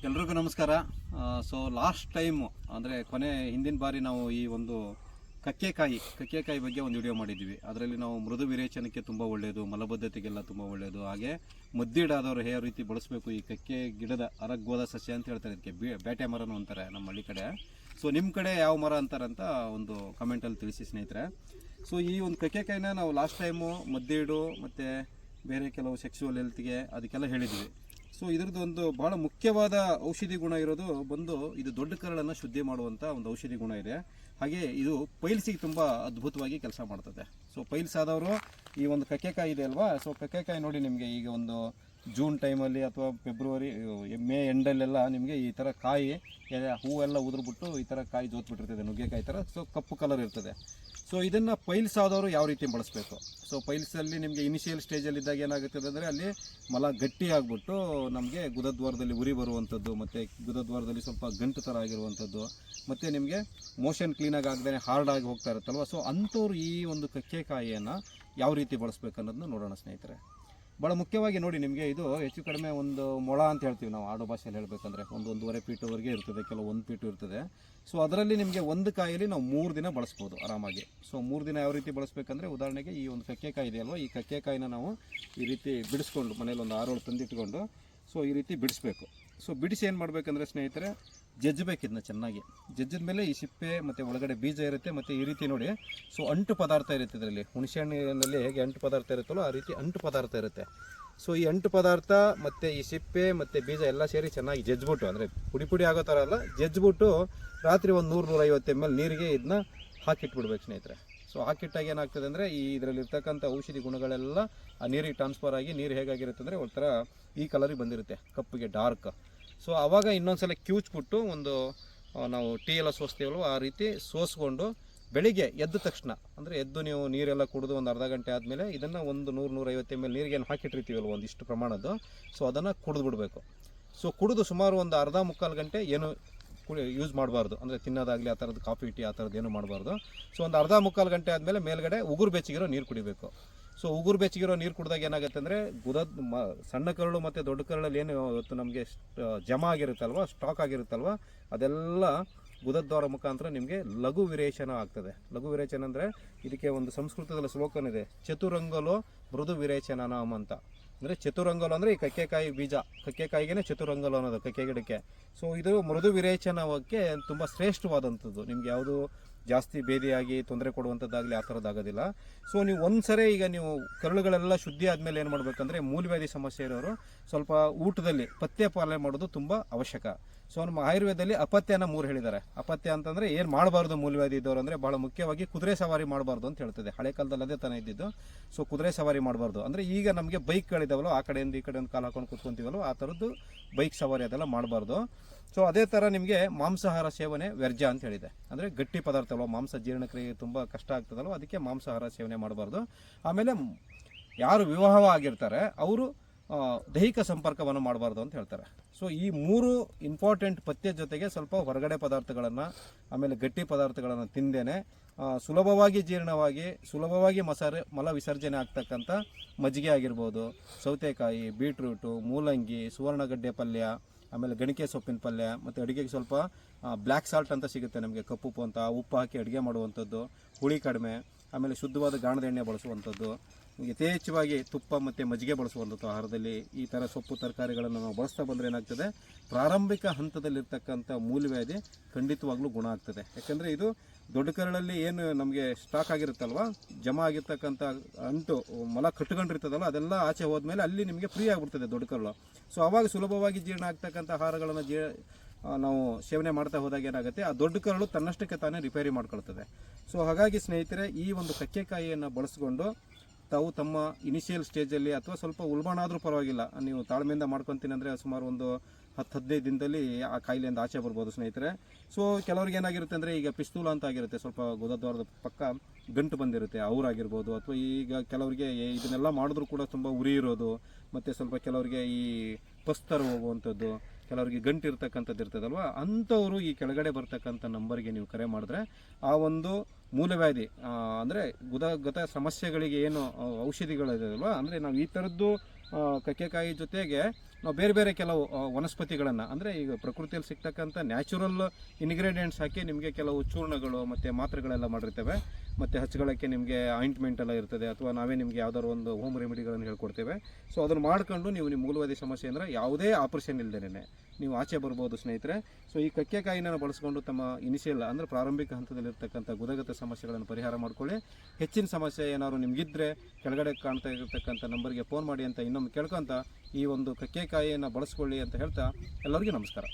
ಎಲ್ರಿಗೂ ನಮಸ್ಕಾರ. So last time ಅಂದರೆ ಹಿಂದಿನ ಬಾರಿ ನಾವು ಈ ಒಂದು ಕಕ್ಕೆಕಾಯಿ ಬಗ್ಗೆ ಒಂದು ವಿಡಿಯೋ ಮಾಡಿದ್ದೀವಿ. ಅದರಲ್ಲಿ ನಾವು ಮೃದು ವಿರೇಚನಕ್ಕೆ ತುಂಬ ಒಳ್ಳೆಯದು, ಮಲಬದ್ಧತೆಗೆಲ್ಲ ತುಂಬ ಒಳ್ಳೆಯದು, ಹಾಗೆ ಮದ್ದಿಡಾದವರು ಯಾವ ರೀತಿ ಬಳಸಬೇಕು ಈ ಕಕ್ಕೆ ಗಿಡದ ಅರಗ್ಗೋದ ಸಸ್ಯ ಅಂತ ಹೇಳ್ತಾರೆ. ಇದಕ್ಕೆ ಬೇಟೆ ಮರನೂ ಅಂತಾರೆ ನಮ್ಮ ಹಳ್ಳಿ ಕಡೆ. ಸೊ ನಿಮ್ಮ ಕಡೆ ಯಾವ ಮರ ಅಂತಾರಂತ ಒಂದು ಕಮೆಂಟಲ್ಲಿ ತಿಳಿಸಿ ಸ್ನೇಹಿತರೆ. ಸೊ ಈ ಒಂದು ಕಕ್ಕೆಕಾಯಿನ ನಾವು ಲಾಸ್ಟ್ ಟೈಮು ಮದ್ದಿಡು ಮತ್ತು ಬೇರೆ ಕೆಲವು ಸೆಕ್ಸುವಲ್ ಹೆಲ್ತ್ಗೆ ಅದಕ್ಕೆಲ್ಲ ಹೇಳಿದ್ವಿ. ಸೊ ಇದ್ರದ್ದು ಒಂದು ಭಾಳ ಮುಖ್ಯವಾದ ಔಷಧಿ ಗುಣ ಇರೋದು ಬಂದು ಇದು ದೊಡ್ಡ ಕರಳನ್ನು ಶುದ್ಧಿ ಮಾಡುವಂಥ ಒಂದು ಔಷಧಿ ಗುಣ ಇದೆ. ಹಾಗೆ ಇದು ಪೈಲ್ಸಿಗೆ ತುಂಬ ಅದ್ಭುತವಾಗಿ ಕೆಲಸ ಮಾಡ್ತದೆ. ಸೊ ಪೈಲ್ಸ್ ಆದವರು ಈ ಒಂದು ಕಕ್ಕೆಕಾಯಿ ಇದೆ ಅಲ್ವಾ, ಸೊ ಕಕ್ಕೆಕಾಯಿ ನೋಡಿ ನಿಮಗೆ ಈಗ ಒಂದು ಜೂನ್ ಟೈಮಲ್ಲಿ ಅಥವಾ ಫೆಬ್ರವರಿ ಮೇ ಎಂಡಲ್ಲೆಲ್ಲ ನಿಮಗೆ ಈ ಥರ ಕಾಯಿ ಹೂವೆಲ್ಲ ಉದುರ್ಬಿಟ್ಟು ಈ ಥರ ಕಾಯಿ ಜೋತ್ಬಿಟ್ಟಿರ್ತದೆ, ನುಗ್ಗೆಕಾಯಿ ಥರ. ಸೊ ಕಪ್ಪು ಕಲರ್ ಇರ್ತದೆ. ಸೊ ಇದನ್ನು ಪೈಲ್ಸ್ ಆದವರು ಯಾವ ರೀತಿ ಬಳಸಬೇಕು. ಸೊ ಪೈಲ್ಸಲ್ಲಿ ನಿಮಗೆ ಇನಿಷಿಯಲ್ ಸ್ಟೇಜಲ್ಲಿದ್ದಾಗ ಏನಾಗುತ್ತದೆ ಅಂದರೆ ಅಲ್ಲಿ ಮಲ ಗಟ್ಟಿ ಆಗಿಬಿಟ್ಟು ನಮಗೆ ಗುದದ್ವಾರದಲ್ಲಿ ಉರಿ ಬರುವಂಥದ್ದು, ಮತ್ತು ಗುದದ್ವಾರದಲ್ಲಿ ಸ್ವಲ್ಪ ಗಂಟು ಥರ ಆಗಿರುವಂಥದ್ದು, ಮತ್ತು ನಿಮಗೆ ಮೋಷನ್ ಕ್ಲೀನಾಗಿ ಆಗದೇ ಹಾರ್ಡ್ ಆಗಿ ಹೋಗ್ತಾ ಇರುತ್ತಲ್ವ. ಸೊ ಅಂಥವ್ರು ಈ ಒಂದು ಕಕ್ಕೆಕಾಯಿಯನ್ನು ಯಾವ ರೀತಿ ಬಳಸಬೇಕು ಅನ್ನೋದನ್ನ ನೋಡೋಣ ಸ್ನೇಹಿತರೆ. ಭಾಳ ಮುಖ್ಯವಾಗಿ ನೋಡಿ, ನಿಮಗೆ ಇದು ಹೆಚ್ಚು ಕಡಿಮೆ ಒಂದು ಮೊಳ ಅಂತ ಹೇಳ್ತೀವಿ ನಾವು ಆಡು ಭಾಷೆಯಲ್ಲಿ ಹೇಳಬೇಕಂದ್ರೆ, 1-1.5 ಫೀಟ್ವರೆಗೆ ಇರ್ತದೆ, ಕೆಲವು 1 ಫೀಟು ಇರ್ತದೆ. ಸೊ ಅದರಲ್ಲಿ ನಿಮಗೆ ಒಂದು ಕಾಯಲ್ಲಿ ನಾವು 3 ದಿನ ಬಳಸ್ಬೋದು ಆರಾಮಾಗಿ. ಸೊ 3 ದಿನ ಯಾವ ರೀತಿ ಬಳಸಬೇಕಂದ್ರೆ, ಉದಾಹರಣೆಗೆ ಈ ಒಂದು ಕಕ್ಕೆಕಾಯಿ ಇದೆಯಲ್ವ, ಈ ಕಕ್ಕೆಕಾಯಿನ ನಾವು ಈ ರೀತಿ ಬಿಡಿಸ್ಕೊಂಡು ಮನೇಲಿ ಒಂದು 6-7 ತಂದಿಟ್ಕೊಂಡು ಸೊ ಈ ರೀತಿ ಬಿಡಿಸ್ಬೇಕು. ಸೊ ಬಿಡಿಸಿ ಏನು ಮಾಡಬೇಕಂದ್ರೆ ಸ್ನೇಹಿತರೆ, ಜಜ್ಜಬೇಕು. ಇದನ್ನ ಚೆನ್ನಾಗಿ ಜಜ್ಜಿದ ಮೇಲೆ ಈ ಸಿಪ್ಪೆ ಮತ್ತು ಒಳಗಡೆ ಬೀಜ ಇರುತ್ತೆ, ಮತ್ತು ಈ ರೀತಿ ನೋಡಿ ಸೊ ಅಂಟು ಪದಾರ್ಥ ಇರುತ್ತೆ ಇದರಲ್ಲಿ. ಹುಣಸೆಹಣ್ಣಿನಲ್ಲಿ ಹೇಗೆ ಅಂಟು ಪದಾರ್ಥ ಇರುತ್ತಲ್ಲೋ ಆ ರೀತಿ ಅಂಟು ಪದಾರ್ಥ ಇರುತ್ತೆ. ಸೊ ಈ ಅಂಟು ಪದಾರ್ಥ ಮತ್ತು ಈ ಸಿಪ್ಪೆ ಮತ್ತು ಬೀಜ ಎಲ್ಲ ಸೇರಿ ಚೆನ್ನಾಗಿ ಜಜ್ಜಿಬಿಟ್ಟು, ಅಂದರೆ ಪುಡಿ ಆಗೋ ಥರ ಅಲ್ಲ, ಜಜ್ಜಿಬಿಟ್ಟು ರಾತ್ರಿ ಒಂದು 100-150 ml ನೀರಿಗೆ ಇದನ್ನ ಹಾಕಿಟ್ಬಿಡ್ಬೇಕು ಸ್ನೇಹಿತರೆ. ಸೊ ಹಾಕಿಟ್ಟಾಗ ಏನಾಗ್ತದೆ ಅಂದರೆ ಈ ಇದರಲ್ಲಿರ್ತಕ್ಕಂಥ ಔಷಧಿ ಗುಣಗಳೆಲ್ಲ ಆ ನೀರಿಗೆ ಟ್ರಾನ್ಸ್ಫರ್ ಆಗಿ ನೀರು ಹೇಗಾಗಿರುತ್ತೆ ಅಂದರೆ ಒಂಥರ ಈ ಕಲರಿಗೆ ಬಂದಿರುತ್ತೆ, ಕಪ್ಪಿಗೆ ಡಾರ್ಕ್. ಸೊ ಆವಾಗ ಇನ್ನೊಂದ್ಸಲ ಕ್ಯೂಚ್ಬಿಟ್ಟು ಒಂದು ನಾವು ಟೀ ಎಲ್ಲ ಸೋಸ್ತೀವಲ್ವ ಆ ರೀತಿ ಸೋಸ್ಕೊಂಡು ಬೆಳಿಗ್ಗೆ ಎದ್ದ ತಕ್ಷಣ, ಅಂದರೆ ಎದ್ದು ನೀವು ನೀರೆಲ್ಲ ಕುಡಿದು ಒಂದು ಅರ್ಧ ಗಂಟೆ ಆದಮೇಲೆ ಇದನ್ನು ಒಂದು 100-150 ml ನೀರಿಗೆ ಏನು ಹಾಕಿಟ್ಟಿರ್ತೀವಲ್ವ ಒಂದಿಷ್ಟು ಪ್ರಮಾಣದ್ದು, ಸೊ ಅದನ್ನು ಕುಡಿದು ಬಿಡಬೇಕು. ಸೊ ಕುಡಿದು ಸುಮಾರು ಒಂದು ಅರ್ಧ-ಮುಕ್ಕಾಲು ಗಂಟೆ ಏನು ಯೂಸ್ ಮಾಡಬಾರ್ದು, ಅಂದರೆ ತಿನ್ನೋದಾಗಲಿ ಆ ಥರದ್ದು ಕಾಫಿ ಟೀ ಆ ಥರದ್ದು ಏನು ಮಾಡಬಾರ್ದು. ಸೊ ಒಂದು ಅರ್ಧ-ಮುಕ್ಕಾಲು ಗಂಟೆ ಆದಮೇಲೆ ಮೇಲ್ಗಡೆ ಉಗುರು ಬೆಚ್ಚಗಿರೋ ನೀರು ಕುಡಿಬೇಕು. ಸೊ ಉಗುರು ಬೆಚ್ಚಗಿರೋ ನೀರು ಕುಡಿದಾಗ ಏನಾಗುತ್ತೆ ಅಂದರೆ ಸಣ್ಣ ಕರಳು ಮತ್ತು ದೊಡ್ಡ ಕರಳಲ್ಲಿ ಏನು ಇವತ್ತು ನಮಗೆ ಜಮಾ ಆಗಿರುತ್ತಲ್ವ, ಸ್ಟಾಕ್ ಆಗಿರುತ್ತಲ್ವ, ಅದೆಲ್ಲ ಗುದದ್ವಾರ ಮುಖಾಂತರ ನಿಮಗೆ ಲಘು ವಿರೇಚನ ಆಗ್ತದೆ. ಲಘು ವಿರೇಚನ ಅಂದರೆ ಇದಕ್ಕೆ ಒಂದು ಸಂಸ್ಕೃತದಲ್ಲಿ ಶ್ಲೋಕನಿದೆ, ಚತುರಂಗಲೋ ಮೃದು ವಿರೇಚನನಾಮ ಅಂತ. ಅಂದರೆ ಚತುರಂಗಲು ಅಂದರೆ ಈ ಕಕ್ಕೆಕಾಯಿ ಬೀಜ, ಕಕ್ಕೆಕಾಯಿಗೆ ಚತುರಂಗಲು ಅನ್ನೋದು ಕಕ್ಕೆ ಗಿಡಕ್ಕೆ. ಸೊ ಇದು ಮೃದು ವಿರೇಚನಕ್ಕೆ ತುಂಬ ಶ್ರೇಷ್ಠವಾದಂಥದ್ದು. ನಿಮ್ಗೆ ಯಾವುದು ಜಾಸ್ತಿ ಬೇದಿಯಾಗಿ ತೊಂದರೆ ಕೊಡುವಂಥದ್ದಾಗಲಿ ಆ ಥರದ್ದಾಗೋದಿಲ್ಲ. ಸೊ ನೀವು ಒಂದ್ಸರಿ ಈಗ ನೀವು ಕರುಳುಗಳೆಲ್ಲ ಶುದ್ಧಿ ಆದಮೇಲೆ ಏನು ಮಾಡಬೇಕಂದ್ರೆ, ಮೂಲವ್ಯಾಧಿ ಸಮಸ್ಯೆ ಇರೋರು ಸ್ವಲ್ಪ ಊಟದಲ್ಲಿ ಪಥ್ಯ ಪಾಲನೆ ಮಾಡೋದು ತುಂಬ ಅವಶ್ಯಕ. ಸೊ ನಮ್ಮ ಆಯುರ್ವೇದದಲ್ಲಿ ಅಪತ್ಯನ 3 ಹೇಳಿದ್ದಾರೆ. ಅಪತ್ಯ ಅಂತಂದರೆ ಏನು ಮಾಡಬಾರ್ದು ಮೂಲವ್ಯಾಧಿ ಇದ್ದವರು ಅಂದರೆ, ಭಾಳ ಮುಖ್ಯವಾಗಿ ಕುದುರೆ ಸವಾರಿ ಮಾಡಬಾರ್ದು ಅಂತ ಹೇಳ್ತದೆ. ಹಳೆ ಕಾಲದಲ್ಲಿ ಅದೇ ತಾನೇ ಇದ್ದಿದ್ದು. ಸೊ ಕುದುರೆ ಸವಾರಿ ಮಾಡಬಾರ್ದು ಅಂದರೆ, ಈಗ ನಮಗೆ ಬೈಕ್ಗಳಿದಾವಲ್ಲ, ಆ ಕಡೆಯಿಂದ ಈ ಕಡೆಯಿಂದ ಕಾಲು ಹಾಕೊಂಡು ಕೂತ್ಕೊಂತೀವಲ್ಲ, ಆ ಥರದ್ದು ಬೈಕ್ ಸವಾರಿ ಅದೆಲ್ಲ ಮಾಡಬಾರ್ದು. ಸೊ ಅದೇ ಥರ ನಿಮಗೆ ಮಾಂಸಾಹಾರ ಸೇವನೆ ವ್ಯರ್ಜ ಅಂತ ಹೇಳಿದೆ. ಅಂದರೆ ಗಟ್ಟಿ ಪದಾರ್ಥ ಅಲ್ವ, ಮಾಂಸ ಜೀರ್ಣಕ್ರಿಯೆ ತುಂಬ ಕಷ್ಟ ಆಗ್ತದಲ್ವ, ಅದಕ್ಕೆ ಮಾಂಸಾಹಾರ ಸೇವನೆ ಮಾಡಬಾರ್ದು. ಆಮೇಲೆ ಯಾರು ವಿವಾಹವಾಗಿರ್ತಾರೆ ಅವರು ದೈಹಿಕ ಸಂಪರ್ಕವನ್ನು ಮಾಡಬಾರ್ದು ಅಂತ ಹೇಳ್ತಾರೆ. ಸೊ ಈ 3 ಇಂಪಾರ್ಟೆಂಟ್ ಪಥ್ಯ ಜೊತೆಗೆ ಸ್ವಲ್ಪ ಹೊರಗಡೆ ಪದಾರ್ಥಗಳನ್ನು, ಆಮೇಲೆ ಗಟ್ಟಿ ಪದಾರ್ಥಗಳನ್ನು ತಿಂದೇನೆ ಸುಲಭವಾಗಿ ಜೀರ್ಣವಾಗಿ ಸುಲಭವಾಗಿ ಮಲ ವಿಸರ್ಜನೆ ಆಗ್ತಕ್ಕಂಥ ಮಜ್ಜಿಗೆ ಆಗಿರ್ಬೋದು, ಸೌತೆಕಾಯಿ, ಬೀಟ್ರೂಟು, ಮೂಲಂಗಿ, ಸುವರ್ಣಗಡ್ಡೆ ಪಲ್ಯ, ಆಮೇಲೆ ಗಣಿಕೆ ಸೊಪ್ಪಿನ ಪಲ್ಯ, ಮತ್ತು ಅಡುಗೆಗೆ ಸ್ವಲ್ಪ ಬ್ಲ್ಯಾಕ್ ಸಾಲ್ಟ್ ಅಂತ ಸಿಗುತ್ತೆ ನಮಗೆ, ಕಪ್ಪುಪ್ಪು ಅಂತ, ಉಪ್ಪು ಹಾಕಿ ಅಡುಗೆ ಮಾಡುವಂಥದ್ದು, ಹುಳಿ ಕಡಿಮೆ, ಆಮೇಲೆ ಶುದ್ಧವಾದ ಗಾಣದ ಎಣ್ಣೆ ಬಳಸುವಂಥದ್ದು, ಯಥೇಚ್ಛವಾಗಿ ತುಪ್ಪ ಮತ್ತು ಮಜ್ಜಿಗೆ ಬಳಸುವಂಥದ್ದು ಆಹಾರದಲ್ಲಿ. ಈ ಥರ ಸೊಪ್ಪು ತರಕಾರಿಗಳನ್ನು ನಾವು ಬಳಸ್ತಾ ಬಂದರೆ ಏನಾಗ್ತದೆ, ಪ್ರಾರಂಭಿಕ ಹಂತದಲ್ಲಿರ್ತಕ್ಕಂಥ ಮೂಲವ್ಯಾಧಿ ಖಂಡಿತವಾಗ್ಲೂ ಗುಣ ಆಗ್ತದೆ. ಯಾಕಂದರೆ ಇದು ದೊಡ್ಡ ಕರಳಲ್ಲಿ ಏನು ನಮಗೆ ಸ್ಟಾಕ್ ಆಗಿರುತ್ತಲ್ವ, ಜಮಾ ಆಗಿರ್ತಕ್ಕಂಥ ಅಂಟು ಮಲ ಕಟ್ಕೊಂಡಿರ್ತದಲ್ಲ, ಅದೆಲ್ಲ ಆಚೆ ಹೋದ್ಮೇಲೆ ಅಲ್ಲಿ ನಿಮಗೆ ಫ್ರೀ ಆಗಿಬಿಡ್ತದೆ ದೊಡ್ಡ ಕರಳು. ಸೊ ಆವಾಗ ಸುಲಭವಾಗಿ ಜೀರ್ಣ ಆಗ್ತಕ್ಕಂಥ ಆಹಾರಗಳನ್ನು ನಾವು ಸೇವನೆ ಮಾಡ್ತಾ ಹೋದಾಗ ಏನಾಗುತ್ತೆ, ಆ ದೊಡ್ಡ ಕರಳು ತನ್ನಷ್ಟಕ್ಕೆ ತಾನೇ ರಿಪೇರಿ ಮಾಡ್ಕೊಳ್ತದೆ. ಸೊ ಹಾಗಾಗಿ ಸ್ನೇಹಿತರೆ, ಈ ಒಂದು ಕಕ್ಕೆಕಾಯಿಯನ್ನು ಬಳಸ್ಕೊಂಡು ತಾವು ತಮ್ಮ ಇನಿಷಿಯಲ್ ಸ್ಟೇಜಲ್ಲಿ ಅಥವಾ ಸ್ವಲ್ಪ ಉಲ್ಬಣ ಆದರೂ ಪರವಾಗಿಲ್ಲ, ನೀವು ತಾಳ್ಮೆಯಿಂದ ಮಾಡ್ಕೊತೀನಿ ಅಂದರೆ ಸುಮಾರು ಒಂದು 10-15 ದಿನದಲ್ಲಿ ಆ ಕಾಯಿಲೆಯಿಂದ ಆಚೆ ಬರ್ಬೋದು ಸ್ನೇಹಿತರೆ. ಸೊ ಕೆಲವ್ರಿಗೆ ಏನಾಗಿರುತ್ತೆ ಅಂದರೆ, ಈಗ ಪಿಸ್ತೂಲ ಅಂತ ಆಗಿರುತ್ತೆ, ಸ್ವಲ್ಪ ಗುದದ್ವಾರದ ಪಕ್ಕ ಗಂಟು ಬಂದಿರುತ್ತೆ, ಅವರಾಗಿರ್ಬೋದು. ಅಥವಾ ಈಗ ಕೆಲವರಿಗೆ ಇದನ್ನೆಲ್ಲ ಮಾಡಿದ್ರೂ ಕೂಡ ತುಂಬ ಉರಿ ಇರೋದು, ಮತ್ತು ಸ್ವಲ್ಪ ಕೆಲವರಿಗೆ ಈ ಪಸ್ತರ ಹೋಗುವಂಥದ್ದು, ಕೆಲವರಿಗೆ ಗಂಟು ಇರ್ತಕ್ಕಂಥದ್ದು ಇರ್ತದಲ್ವ, ಅಂಥವರು ಈ ಕೆಳಗಡೆ ಬರ್ತಕ್ಕಂಥ ನಂಬರ್ಗೆ ನೀವು ಕರೆ ಮಾಡಿದ್ರೆ ಆ ಒಂದು ಮೂಲವ್ಯಾಧಿ ಅಂದರೆ ಗುದಗತ ಸಮಸ್ಯೆಗಳಿಗೆ ಏನು ಔಷಧಿಗಳಿದೆಯಲ್ವ, ಅಂದರೆ ನಾವು ಈ ಥರದ್ದು ಕಕ್ಕೆಕಾಯಿ ಜೊತೆಗೆ ನಾವು ಬೇರೆ ಬೇರೆ ಕೆಲವು ವನಸ್ಪತಿಗಳನ್ನು ಅಂದರೆ ಈಗ ಪ್ರಕೃತಿಯಲ್ಲಿ ಸಿಗ್ತಕ್ಕಂಥ ನ್ಯಾಚುರಲ್ ಇಂಗ್ರೀಡಿಯೆಂಟ್ಸ್ ಹಾಕಿ ನಿಮಗೆ ಕೆಲವು ಚೂರ್ಣಗಳು ಮತ್ತು ಮಾತ್ರೆಗಳೆಲ್ಲ ಮಾಡಿರ್ತೇವೆ. ಮತ್ತು ಹಚ್ಕೊಳ್ಳೋಕ್ಕೆ ನಿಮಗೆ ಆಯಿಂಟ್ಮೆಂಟ್ ಎಲ್ಲ ಇರ್ತದೆ, ಅಥವಾ ನಾವೇ ನಿಮಗೆ ಯಾವ್ದಾದ್ರು ಒಂದು ಹೋಮ್ ರೆಮಿಡಿಗಳನ್ನು ಹೇಳ್ಕೊಡ್ತೇವೆ. ಸೊ ಅದನ್ನು ಮಾಡ್ಕೊಂಡು ನೀವು ನಿಮ್ಮ ಮೂಲವಾದಿ ಸಮಸ್ಯೆ ಅಂದರೆ ಯಾವುದೇ ಆಪರೇಷನ್ ಇಲ್ಲದೇನೆ ನೀವು ಆಚೆ ಬರ್ಬೋದು ಸ್ನೇಹಿತರೆ. ಸೊ ಈ ಕಕ್ಕೆಕಾಯಿನ ಬಳಸ್ಕೊಂಡು ತಮ್ಮ ಇನಿಷಿಯಲ್ ಅಂದರೆ ಪ್ರಾರಂಭಿಕ ಹಂತದಲ್ಲಿರ್ತಕ್ಕಂಥ ಗುದಗತ ಸಮಸ್ಯೆಗಳನ್ನು ಪರಿಹಾರ ಮಾಡ್ಕೊಳ್ಳಿ. ಹೆಚ್ಚಿನ ಸಮಸ್ಯೆ ಏನಾದ್ರು ನಿಮಗಿದ್ರೆ ಕೆಳಗಡೆ ಕಾಣ್ತಾ ಇರತಕ್ಕಂಥ ನಂಬರ್ಗೆ ಫೋನ್ ಮಾಡಿ ಅಂತ ಇನ್ನೊಮ್ಮೆ ಕೇಳ್ಕೊತ ಈ ಒಂದು ಕಕ್ಕೆಕಾಯಿಯನ್ನು ಬಳಸ್ಕೊಳ್ಳಿ ಅಂತ ಹೇಳ್ತಾ ಎಲ್ಲರಿಗೂ ನಮಸ್ಕಾರ.